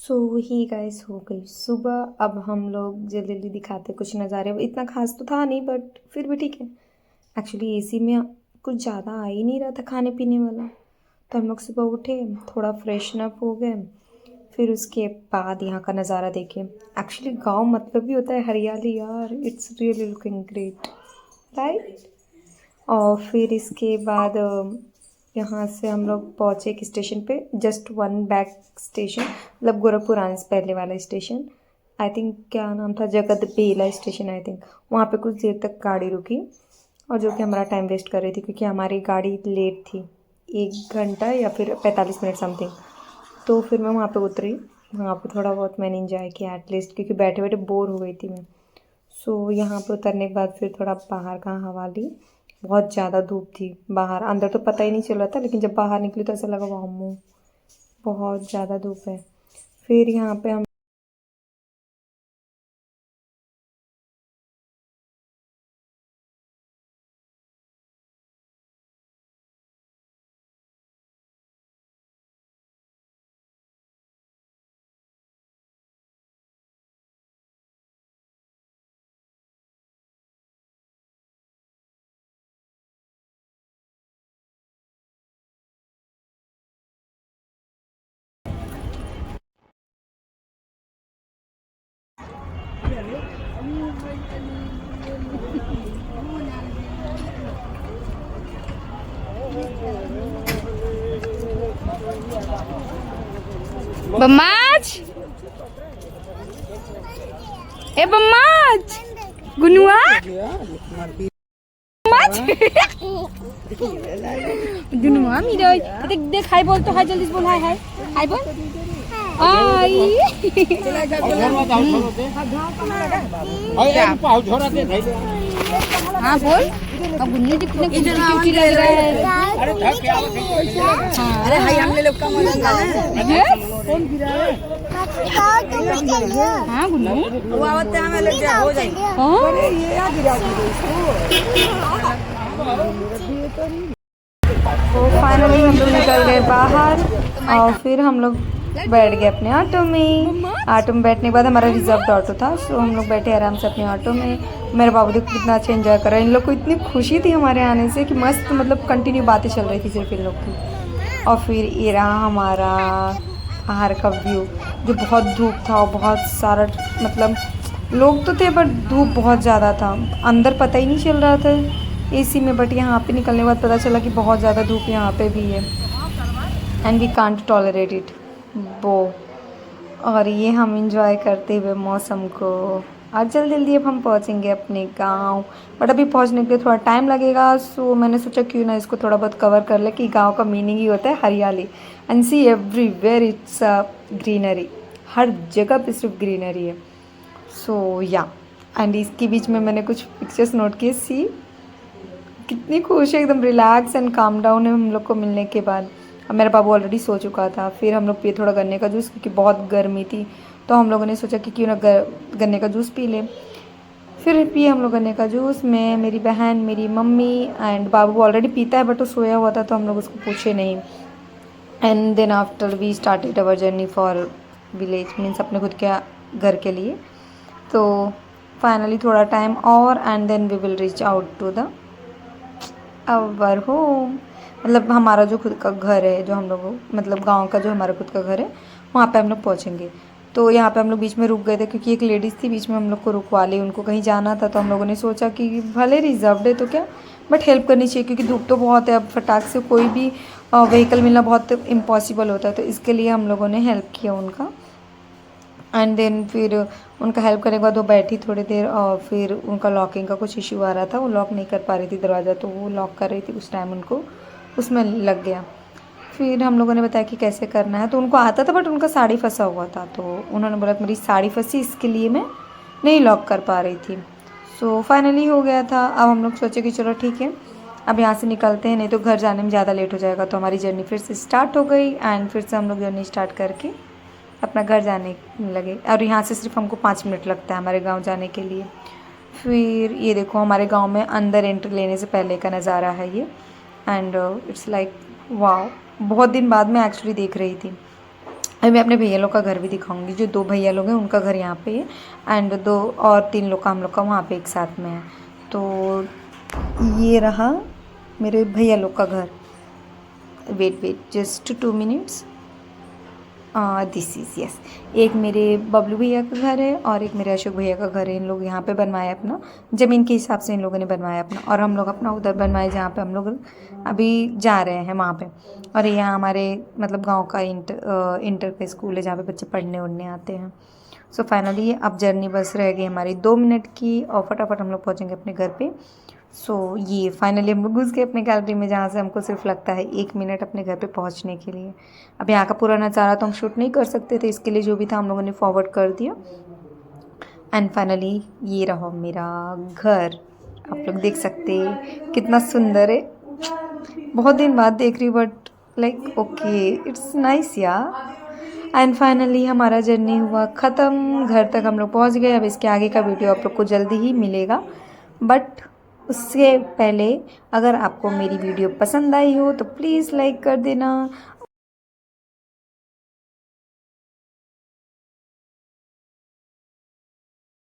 सो ही guys हो गई सुबह। अब हम लोग जल्दी जल्दी दिखाते कुछ नज़ारे। इतना खास तो था नहीं बट फिर भी ठीक है। एक्चुअली एसी में कुछ ज़्यादा आ ही नहीं रहा था खाने पीने वाला। तो हम लोग सुबह उठे, थोड़ा फ्रेशन अप हो गए, फिर उसके बाद यहाँ का नज़ारा देखे। एक्चुअली गांव मतलब भी होता है हरियाली यार। It's really looking great, right. और फिर इसके बाद यहाँ से हम लोग पहुँचे एक स्टेशन पे, जस्ट वन बैक स्टेशन, मतलब गोरखपुर आने से पहले वाला स्टेशन। आई थिंक क्या नाम था, जगत बेला स्टेशन आई थिंक। वहाँ पे कुछ देर तक गाड़ी रुकी, और जो कि हमारा टाइम वेस्ट कर रही थी क्योंकि हमारी गाड़ी लेट थी, 1 घंटा या फिर 45 मिनट समथिंग। तो फिर मैं वहाँ पे उतरी। वहाँ पे थोड़ा बहुत मैंने इंजॉय किया एटलीस्ट, क्योंकि बैठे बैठे बोर हो गई थी मैं। सो यहाँ पे उतरने के बाद फिर थोड़ा बाहर का हवा ली। बहुत ज़्यादा धूप थी बाहर, अंदर तो पता ही नहीं चल रहा था, लेकिन जब बाहर निकली तो ऐसा लगा वाह बहुत ज़्यादा धूप है। फिर यहाँ पे हम बम्माज ए बम्माज गुनुआ बम्माज गुनुआ मेरा देख देख हाय बोल, तो हाय जल्दी से बोल, हाय हाय हाय बोल आई हाँ बोल। अब गुन्नी जी कितने क्यूटी लग रहा है। अरे हाय हम ले लो कम हो जाएगा। कौन गिरा है? हाँ गुन्नू वो आवते हमें लेके हो जाएगी। अरे ये आ गिरा तो फाइनली हम लोग निकल गए बाहर, और फिर हम लोग बैठ गए अपने ऑटो में। ऑटो में बैठने के बाद हमारा रिजर्व्ड ऑटो था, सो हम लोग बैठे आराम से अपने ऑटो में। मेरे बाबू देखो कितना अच्छा एंजॉय कर रहा है। इन लोग को इतनी खुशी थी हमारे आने से कि मस्त, मतलब कंटिन्यू बातें चल रही थी सिर्फ इन लोग की। और फिर ये रहा हमारा बाहर का व्यू, जो बहुत धूप था और बहुत सारा, मतलब लोग तो थे बट धूप बहुत ज़्यादा था। अंदर पता ही नहीं चल रहा था एसी में, बट यहाँ पे निकलने के बाद पता चला कि बहुत ज़्यादा धूप यहाँ पे भी है, and we can't tolerate it वो। और ये हम इंजॉय करते हुए मौसम को। और जल्दी जल्दी अब हम पहुँचेंगे अपने गांव, बट अभी पहुँचने के लिए थोड़ा टाइम लगेगा। सो मैंने सोचा क्यों ना इसको थोड़ा बहुत कवर कर ले, कि गांव का मीनिंग ही होता है हरियाली। And see everywhere it's greenery, हर जगह पे सिर्फ ग्रीनरी है। सो या, एंड इसके बीच में मैंने कुछ पिक्चर्स नोट किए। सी कितनी खुश है, एकदम रिलैक्स एंड काम डाउन है हम लोग को मिलने के बाद। अब मेरा बाबू ऑलरेडी सो चुका था। फिर हम लोग पिए थोड़ा गन्ने का जूस, क्योंकि बहुत गर्मी थी, तो हम लोगों ने सोचा कि क्यों ना गन्ने का जूस पी लें। फिर पिए हम लोग गन्ने का जूस, मैं, मेरी बहन, मेरी मम्मी, एंड बाबू ऑलरेडी पीता है बट वो सोया हुआ था तो हम लोग उसको पूछे नहीं। And then after we started our journey for village, means अपने खुद के घर के लिए। तो फाइनली थोड़ा टाइम और, and then we will reach out to the our home, मतलब हमारा जो खुद का घर है, जो हम लोग, मतलब गांव का जो हमारा खुद का घर है, वहाँ पे हम लोग पहुँचेंगे। तो यहाँ पे हम लोग बीच में रुक गए थे क्योंकि एक लेडीज़ थी बीच में हम लोग को रुकवा ली, उनको कहीं जाना था। तो हम लोगों ने सोचा कि भले रिजर्व्ड है तो क्या, बट हेल्प करनी चाहिए, क्योंकि धूप तो बहुत है। अब फटाक से कोई भी व्हीकल मिलना बहुत इम्पॉसिबल होता है, तो इसके लिए हम लोगों ने हेल्प किया उनका। एंड देन फिर उनका हेल्प करने के बाद वो बैठी थोड़ी देर, और फिर उनका लॉकिंग का कुछ इशू आ रहा था, वो लॉक नहीं कर पा रही थी दरवाज़ा, तो वो लॉक कर रही थी उस टाइम, उनको उसमें लग गया। फिर हम लोगों ने बताया कि कैसे करना है, तो उनको आता था बट उनका साड़ी फंसा हुआ था, तो उन्होंने बोला मेरी साड़ी फंसी, इसके लिए मैं नहीं लॉक कर पा रही थी। सो फाइनली हो गया था। अब हम लोग सोचे कि चलो ठीक है, अब यहाँ से निकलते हैं, नहीं तो घर जाने में ज़्यादा लेट हो जाएगा। तो हमारी जर्नी फिर से स्टार्ट हो गई, एंड फिर से हम लोग जर्नी स्टार्ट करके अपना घर जाने लगे। और यहाँ से सिर्फ हमको 5 मिनट लगता है हमारे गांव जाने के लिए। फिर ये देखो हमारे गांव में अंदर एंट्री लेने से पहले का नज़ारा है ये, एंड इट्स लाइक वाओ। बहुत दिन बाद मैं एक्चुअली देख रही थी। अभी मैं अपने भैया लोग का घर भी दिखाऊंगी। जो 2 भैया लोग हैं उनका घर यहाँ पे है एंड 2 और 3 लोग का हम लोग का वहाँ पे एक साथ में है। तो ये रहा मेरे भैया लोग का घर। Wait just 2 minutes. This is yes, एक मेरे बबलू भैया का घर है और एक मेरे अशोक भैया का घर है। इन लोग यहाँ पे बनवाया अपना, ज़मीन के हिसाब से इन लोगों ने बनवाया अपना, और हम लोग अपना उधर बनवाए जहाँ पे हम लोग अभी जा रहे हैं वहाँ पे। और यहाँ हमारे मतलब गांव का इंटर का स्कूल है जहाँ पे बच्चे पढ़ने उढ़ने आते हैं। सो फाइनली अब जर्नी बस रह गई हमारी 2 मिनट की और फटाफट हम लोग पहुँचेंगे अपने घर पे। सो ये फाइनली हम लोग घुस गए अपने गैलरी में, जहाँ से हमको सिर्फ लगता है 1 मिनट अपने घर पे पहुँचने के लिए। अब यहाँ का पूरा नज़ारा तो हम शूट नहीं कर सकते थे, इसके लिए जो भी था हम लोगों ने फॉरवर्ड कर दिया। एंड फाइनली ये रहा मेरा घर, आप लोग देख सकते हैं कितना सुंदर है। बहुत दिन बाद देख रही हूँ but like okay it's nice यार। एंड फाइनली हमारा जर्नी हुआ ख़त्म, घर तक हम लोग पहुँच गए। अब इसके आगे का वीडियो आप लोग को जल्दी ही मिलेगा, बट उससे पहले अगर आपको मेरी वीडियो पसंद आई हो तो प्लीज़ लाइक कर देना